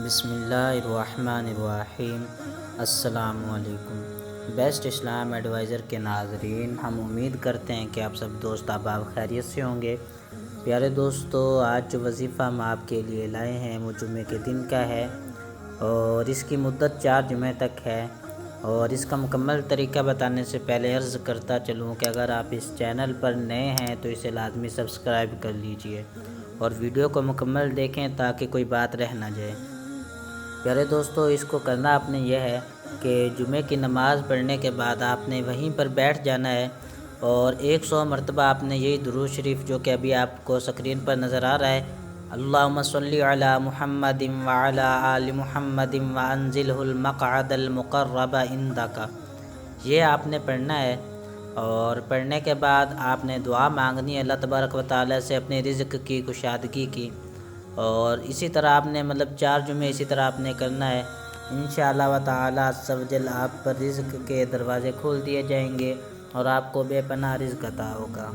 بسم اللہ الرحمن الرحیم۔ السلام علیکم۔ بیسٹ اسلام ایڈوائزر کے ناظرین، ہم امید کرتے ہیں کہ آپ سب دوست احباب خیریت سے ہوں گے۔ پیارے دوستو، آج جو وظیفہ ہم آپ کے لیے لائے ہیں وہ جمعے کے دن کا ہے اور اس کی مدت 4 جمعے تک ہے، اور اس کا مکمل طریقہ بتانے سے پہلے عرض کرتا چلوں کہ اگر آپ اس چینل پر نئے ہیں تو اسے لازمی سبسکرائب کر لیجئے اور ویڈیو کو مکمل دیکھیں تاکہ کوئی بات رہ نہ جائے۔ پیارے دوستو، اس کو کرنا آپ نے یہ ہے کہ جمعے کی نماز پڑھنے کے بعد آپ نے وہیں پر بیٹھ جانا ہے اور 100 مرتبہ آپ نے یہی درود شریف جو کہ ابھی آپ کو اسکرین پر نظر آ رہا ہے، اللہم صلی علی محمد وعلی آل محمد وانزلہ المقعد المقرب عندک، یہ آپ نے پڑھنا ہے۔ اور پڑھنے کے بعد آپ نے دعا مانگنی ہے اللہ تبارک و تعالیٰ سے اپنے رزق کی کشادگی کی، اور اسی طرح آپ نے 4 جمعے اسی طرح آپ نے کرنا ہے۔ انشاءاللہ و تعالی عز و جل آپ پر رزق کے دروازے کھول دیے جائیں گے اور آپ کو بے پناہ رزق عطا ہوگا۔